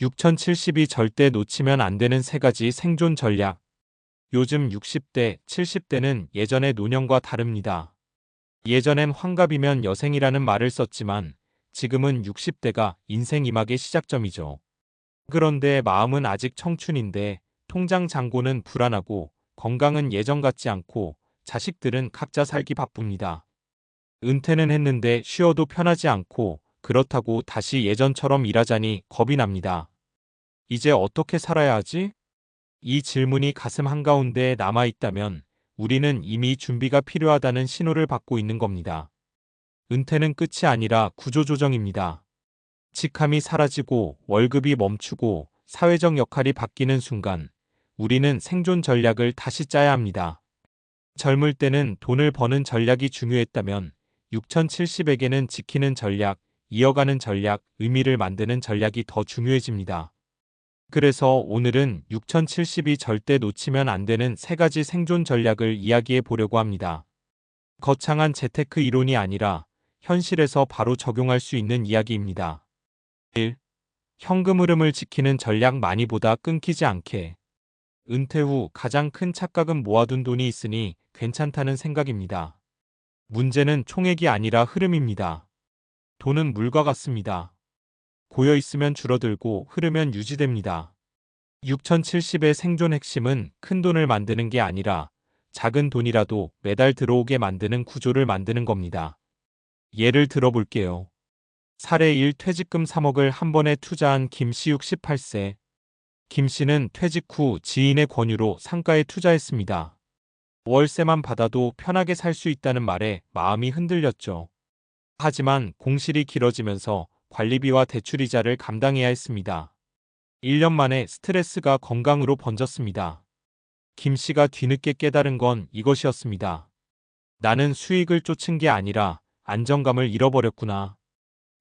6070이 절대 놓치면 안 되는 세 가지 생존 전략. 요즘 60대, 70대는 예전의 노년과 다릅니다. 예전엔 환갑이면 여생이라는 말을 썼지만 지금은 60대가 인생 이막의 시작점이죠. 그런데 마음은 아직 청춘인데 통장 잔고는 불안하고 건강은 예전 같지 않고 자식들은 각자 살기 바쁩니다. 은퇴는 했는데 쉬어도 편하지 않고 그렇다고 다시 예전처럼 일하자니 겁이 납니다. 이제 어떻게 살아야 하지? 이 질문이 가슴 한가운데에 남아있다면 우리는 이미 준비가 필요하다는 신호를 받고 있는 겁니다. 은퇴는 끝이 아니라 구조조정입니다. 직함이 사라지고 월급이 멈추고 사회적 역할이 바뀌는 순간 우리는 생존 전략을 다시 짜야 합니다. 젊을 때는 돈을 버는 전략이 중요했다면 6070에게는 지키는 전략, 이어가는 전략, 의미를 만드는 전략이 더 중요해집니다. 그래서 오늘은 6070이 절대 놓치면 안 되는 세 가지 생존 전략을 이야기해 보려고 합니다. 거창한 재테크 이론이 아니라 현실에서 바로 적용할 수 있는 이야기입니다. 1. 현금 흐름을 지키는 전략. 많이보다 끊기지 않게. 은퇴 후 가장 큰 착각은 모아둔 돈이 있으니 괜찮다는 생각입니다. 문제는 총액이 아니라 흐름입니다. 돈은 물과 같습니다. 고여 있으면 줄어들고 흐르면 유지됩니다. 6070의 생존 핵심은 큰 돈을 만드는 게 아니라 작은 돈이라도 매달 들어오게 만드는 구조를 만드는 겁니다. 예를 들어볼게요. 사례 1. 퇴직금 3억을 한 번에 투자한 김씨 68세. 김씨는 퇴직 후 지인의 권유로 상가에 투자했습니다. 월세만 받아도 편하게 살 수 있다는 말에 마음이 흔들렸죠. 하지만 공실이 길어지면서 관리비와 대출이자를 감당해야 했습니다. 1년 만에 스트레스가 건강으로 번졌습니다. 김씨가 뒤늦게 깨달은 건 이것이었습니다. 나는 수익을 쫓은 게 아니라 안정감을 잃어버렸구나.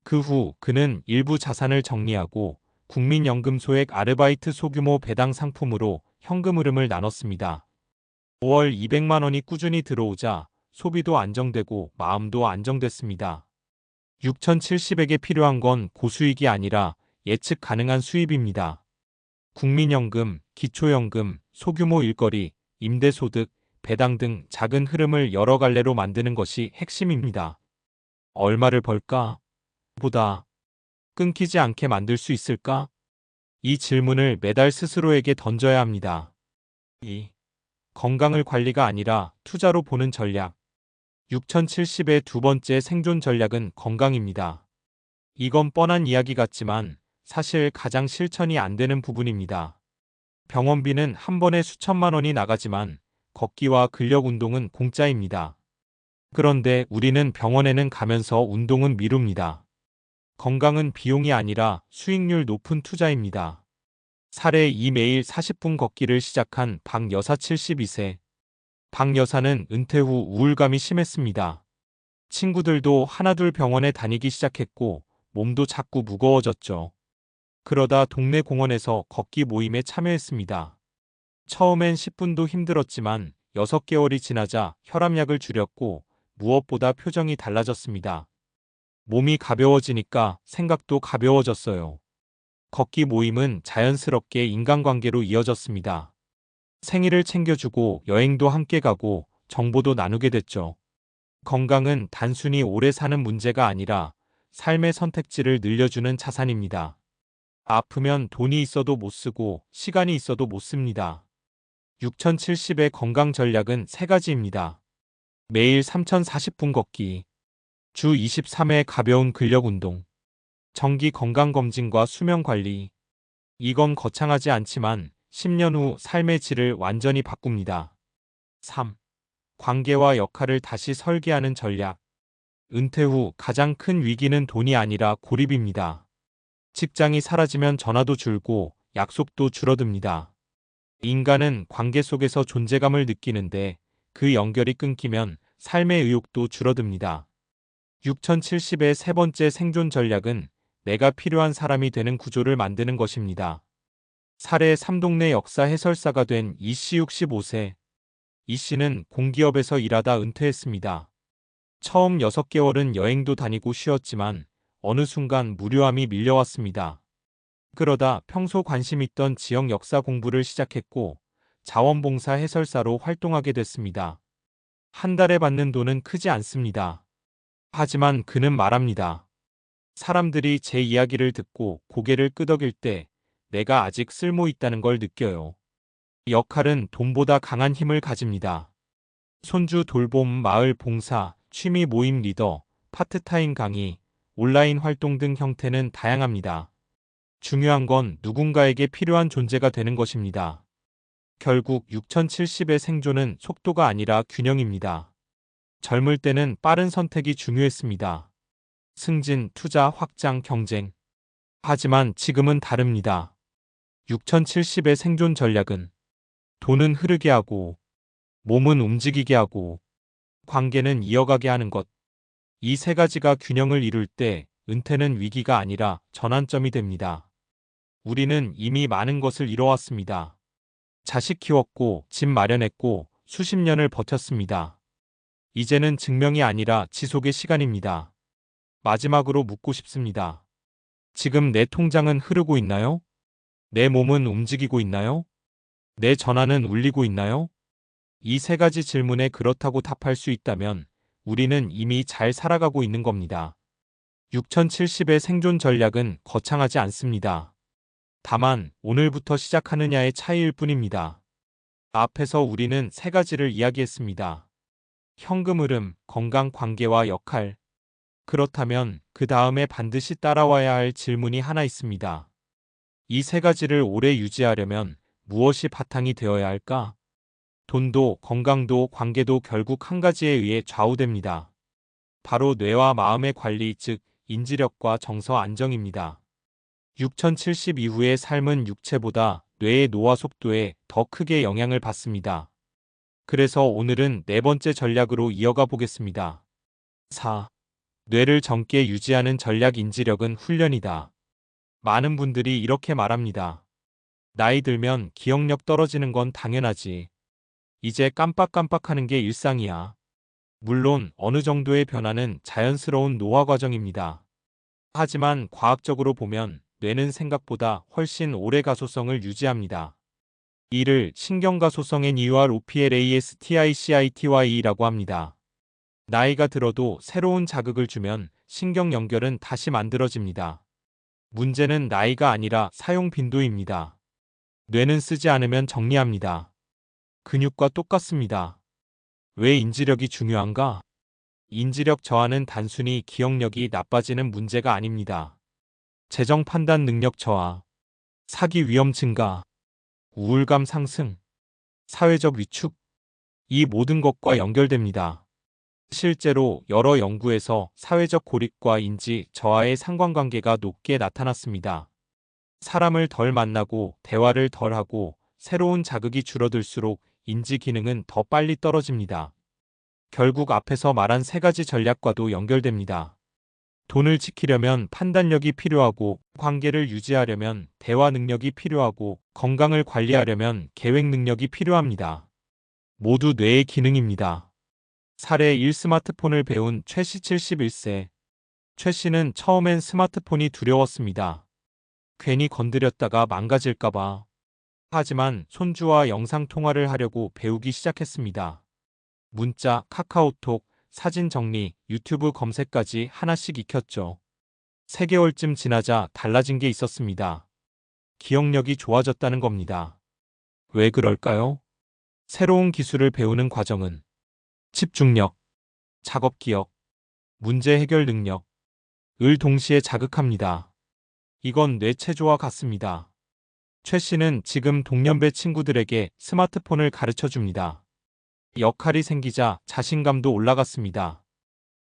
그 후 그는 일부 자산을 정리하고 국민연금 소액 아르바이트 소규모 배당 상품으로 현금 흐름을 나눴습니다. 5월 200만 원이 꾸준히 들어오자 소비도 안정되고 마음도 안정됐습니다. 6070에게 필요한 건 고수익이 아니라 예측 가능한 수입입니다. 국민연금, 기초연금, 소규모 일거리, 임대소득, 배당 등 작은 흐름을 여러 갈래로 만드는 것이 핵심입니다. 얼마를 벌까? 보다 끊기지 않게 만들 수 있을까? 이 질문을 매달 스스로에게 던져야 합니다. 2. 건강을 관리가 아니라 투자로 보는 전략. 6070의 두 번째 생존 전략은 건강입니다. 이건 뻔한 이야기 같지만 사실 가장 실천이 안 되는 부분입니다. 병원비는 한 번에 수천만 원이 나가지만 걷기와 근력 운동은 공짜입니다. 그런데 우리는 병원에는 가면서 운동은 미룹니다. 건강은 비용이 아니라 수익률 높은 투자입니다. 사례 2. 매일 40분 걷기를 시작한 박 여사 72세. 박 여사는 은퇴 후 우울감이 심했습니다. 친구들도 하나둘 병원에 다니기 시작했고 몸도 자꾸 무거워졌죠. 그러다 동네 공원에서 걷기 모임에 참여했습니다. 처음엔 10분도 힘들었지만 6개월이 지나자 혈압약을 줄였고 무엇보다 표정이 달라졌습니다. 몸이 가벼워지니까 생각도 가벼워졌어요. 걷기 모임은 자연스럽게 인간관계로 이어졌습니다. 생일을 챙겨주고 여행도 함께 가고 정보도 나누게 됐죠. 건강은 단순히 오래 사는 문제가 아니라 삶의 선택지를 늘려주는 자산입니다. 아프면 돈이 있어도 못 쓰고 시간이 있어도 못 씁니다. 6070의 건강 전략은 세 가지입니다. 매일 3040분 걷기, 주 23회 가벼운 근력 운동, 정기 건강검진과 수면관리. 이건 거창하지 않지만 10년 후 삶의 질을 완전히 바꿉니다. 3. 관계와 역할을 다시 설계하는 전략. 은퇴 후 가장 큰 위기는 돈이 아니라 고립입니다. 직장이 사라지면 전화도 줄고 약속도 줄어듭니다. 인간은 관계 속에서 존재감을 느끼는데 그 연결이 끊기면 삶의 의욕도 줄어듭니다. 6070의 세 번째 생존 전략은 내가 필요한 사람이 되는 구조를 만드는 것입니다. 사례 3. 동네 역사 해설사가 된 이씨 65세. 이씨는 공기업에서 일하다 은퇴했습니다. 처음 6개월은 여행도 다니고 쉬었지만 어느 순간 무료함이 밀려왔습니다. 그러다 평소 관심 있던 지역 역사 공부를 시작했고 자원봉사 해설사로 활동하게 됐습니다. 한 달에 받는 돈은 크지 않습니다. 하지만 그는 말합니다. 사람들이 제 이야기를 듣고 고개를 끄덕일 때 내가 아직 쓸모 있다는 걸 느껴요. 역할은 돈보다 강한 힘을 가집니다. 손주 돌봄, 마을 봉사, 취미 모임 리더, 파트타임 강의, 온라인 활동 등 형태는 다양합니다. 중요한 건 누군가에게 필요한 존재가 되는 것입니다. 결국 6070의 생존은 속도가 아니라 균형입니다. 젊을 때는 빠른 선택이 중요했습니다. 승진, 투자, 확장, 경쟁. 하지만 지금은 다릅니다. 6070의 생존 전략은 돈은 흐르게 하고, 몸은 움직이게 하고, 관계는 이어가게 하는 것. 이 세 가지가 균형을 이룰 때 은퇴는 위기가 아니라 전환점이 됩니다. 우리는 이미 많은 것을 이뤄왔습니다. 자식 키웠고, 집 마련했고, 수십 년을 버텼습니다. 이제는 증명이 아니라 지속의 시간입니다. 마지막으로 묻고 싶습니다. 지금 내 통장은 흐르고 있나요? 내 몸은 움직이고 있나요? 내 전화는 울리고 있나요? 이 세 가지 질문에 그렇다고 답할 수 있다면 우리는 이미 잘 살아가고 있는 겁니다. 6070의 생존 전략은 거창하지 않습니다. 다만 오늘부터 시작하느냐의 차이일 뿐입니다. 앞에서 우리는 세 가지를 이야기했습니다. 현금 흐름, 건강, 관계와 역할. 그렇다면 그 다음에 반드시 따라와야 할 질문이 하나 있습니다. 이 세 가지를 오래 유지하려면 무엇이 바탕이 되어야 할까? 돈도, 건강도, 관계도 결국 한 가지에 의해 좌우됩니다. 바로 뇌와 마음의 관리, 즉 인지력과 정서 안정입니다. 6070 이후의 삶은 육체보다 뇌의 노화 속도에 더 크게 영향을 받습니다. 그래서 오늘은 네 번째 전략으로 이어가 보겠습니다. 4. 뇌를 젊게 유지하는 전략. 인지력은 훈련이다. 많은 분들이 이렇게 말합니다. 나이 들면 기억력 떨어지는 건 당연하지. 이제 깜빡깜빡하는 게 일상이야. 물론 어느 정도의 변화는 자연스러운 노화 과정입니다. 하지만 과학적으로 보면 뇌는 생각보다 훨씬 오래 가소성을 유지합니다. 이를 신경가소성 NEUROPLASTICITY라고 합니다. 나이가 들어도 새로운 자극을 주면 신경 연결은 다시 만들어집니다. 문제는 나이가 아니라 사용 빈도입니다. 뇌는 쓰지 않으면 정리합니다. 근육과 똑같습니다. 왜 인지력이 중요한가? 인지력 저하는 단순히 기억력이 나빠지는 문제가 아닙니다. 재정 판단 능력 저하, 사기 위험 증가, 우울감 상승, 사회적 위축, 이 모든 것과 연결됩니다. 실제로 여러 연구에서 사회적 고립과 인지 저하의 상관관계가 높게 나타났습니다. 사람을 덜 만나고 대화를 덜 하고 새로운 자극이 줄어들수록 인지 기능은 더 빨리 떨어집니다. 결국 앞에서 말한 세 가지 전략과도 연결됩니다. 돈을 지키려면 판단력이 필요하고, 관계를 유지하려면 대화 능력이 필요하고, 건강을 관리하려면 계획 능력이 필요합니다. 모두 뇌의 기능입니다. 사례 1. 스마트폰을 배운 최 씨 71세. 최 씨는 처음엔 스마트폰이 두려웠습니다. 괜히 건드렸다가 망가질까봐. 하지만 손주와 영상통화를 하려고 배우기 시작했습니다. 문자, 카카오톡, 사진 정리, 유튜브 검색까지 하나씩 익혔죠. 3개월쯤 지나자 달라진 게 있었습니다. 기억력이 좋아졌다는 겁니다. 왜 그럴까요? 새로운 기술을 배우는 과정은 집중력, 작업 기억, 문제 해결 능력을 동시에 자극합니다. 이건 뇌체조와 같습니다. 최 씨는 지금 동년배 친구들에게 스마트폰을 가르쳐 줍니다. 역할이 생기자 자신감도 올라갔습니다.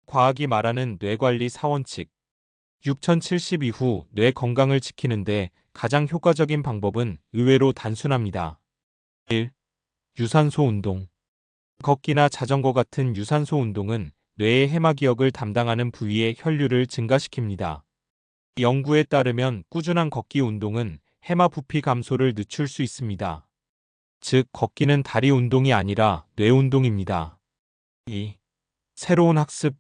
과학이 말하는 뇌관리 4원칙. 6070 이후 뇌 건강을 지키는데 가장 효과적인 방법은 의외로 단순합니다. 1. 유산소 운동. 걷기나 자전거 같은 유산소 운동은 뇌의 해마기역을 담당하는 부위의 혈류를 증가시킵니다. 연구에 따르면 꾸준한 걷기 운동은 해마 부피 감소를 늦출 수 있습니다. 즉, 걷기는 다리 운동이 아니라 뇌 운동입니다. 2. 새로운 학습.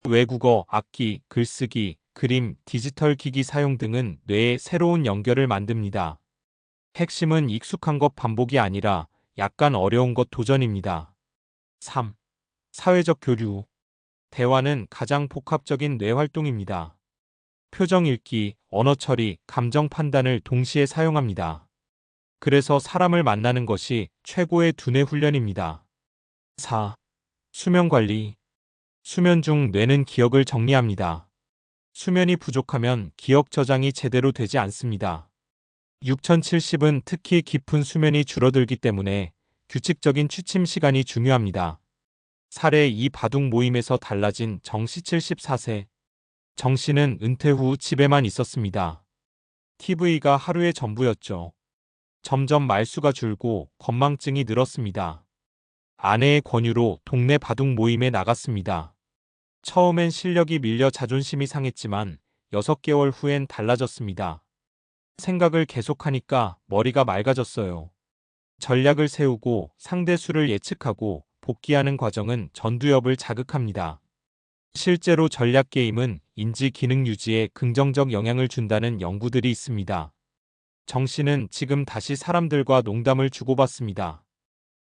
외국어, 악기, 글쓰기, 그림, 디지털 기기 사용 등은 뇌에 새로운 연결을 만듭니다. 핵심은 익숙한 것 반복이 아니라 약간 어려운 것 도전입니다. 3. 사회적 교류. 대화는 가장 복합적인 뇌 활동입니다. 표정 읽기, 언어 처리, 감정 판단을 동시에 사용합니다. 그래서 사람을 만나는 것이 최고의 두뇌 훈련입니다. 4. 수면 관리. 수면 중 뇌는 기억을 정리합니다. 수면이 부족하면 기억 저장이 제대로 되지 않습니다. 6070은 특히 깊은 수면이 줄어들기 때문에 규칙적인 취침 시간이 중요합니다. 사례 이 바둑 모임에서 달라진 정씨 74세. 정씨는 은퇴 후 집에만 있었습니다. TV가 하루의 전부였죠. 점점 말수가 줄고 건망증이 늘었습니다. 아내의 권유로 동네 바둑 모임에 나갔습니다. 처음엔 실력이 밀려 자존심이 상했지만 6개월 후엔 달라졌습니다. 생각을 계속하니까 머리가 맑아졌어요. 전략을 세우고 상대 수를 예측하고 복귀하는 과정은 전두엽을 자극합니다. 실제로 전략 게임은 인지 기능 유지에 긍정적 영향을 준다는 연구들이 있습니다. 정 씨는 지금 다시 사람들과 농담을 주고받습니다.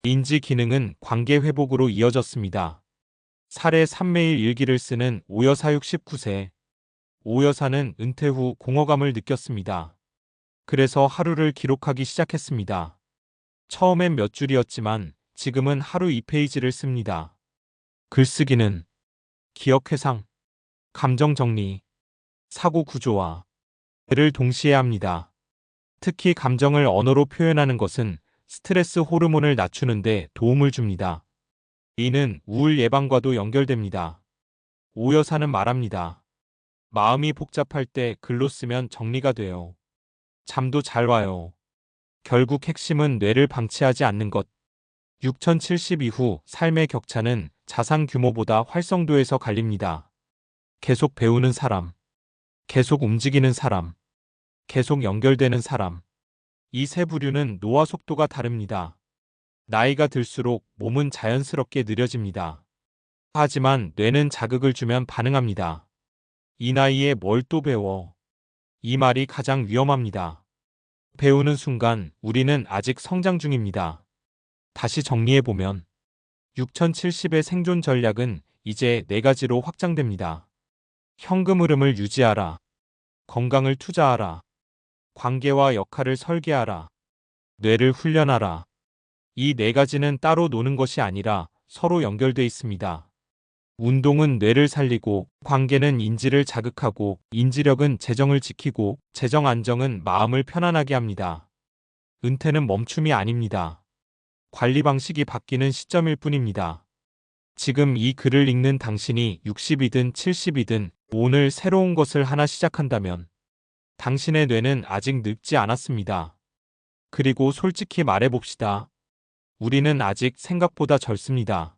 인지 기능은 관계 회복으로 이어졌습니다. 사례 3매일 일기를 쓰는 오여사 69세. 오여사는 은퇴 후 공허감을 느꼈습니다. 그래서 하루를 기록하기 시작했습니다. 처음엔 몇 줄이었지만 지금은 하루 2페이지를 씁니다. 글쓰기는 기억 회상, 감정 정리, 사고 구조화, 를 동시에 합니다. 특히 감정을 언어로 표현하는 것은 스트레스 호르몬을 낮추는 데 도움을 줍니다. 이는 우울 예방과도 연결됩니다. 오 여사는 말합니다. 마음이 복잡할 때 글로 쓰면 정리가 돼요. 잠도 잘 와요. 결국 핵심은 뇌를 방치하지 않는 것. 6070 이후 삶의 격차는 자산 규모보다 활성도에서 갈립니다. 계속 배우는 사람, 계속 움직이는 사람, 계속 연결되는 사람. 이 세 부류는 노화 속도가 다릅니다. 나이가 들수록 몸은 자연스럽게 느려집니다. 하지만 뇌는 자극을 주면 반응합니다. 이 나이에 뭘 또 배워? 이 말이 가장 위험합니다. 배우는 순간 우리는 아직 성장 중입니다. 다시 정리해보면 6070의 생존 전략은 이제 4가지로 확장됩니다. 현금 흐름을 유지하라. 건강을 투자하라. 관계와 역할을 설계하라. 뇌를 훈련하라. 이 4가지는 따로 노는 것이 아니라 서로 연결돼 있습니다. 운동은 뇌를 살리고, 관계는 인지를 자극하고, 인지력은 재정을 지키고, 재정 안정은 마음을 편안하게 합니다. 은퇴는 멈춤이 아닙니다. 관리 방식이 바뀌는 시점일 뿐입니다. 지금 이 글을 읽는 당신이 60이든 70이든 오늘 새로운 것을 하나 시작한다면 당신의 뇌는 아직 늙지 않았습니다. 그리고 솔직히 말해봅시다. 우리는 아직 생각보다 젊습니다.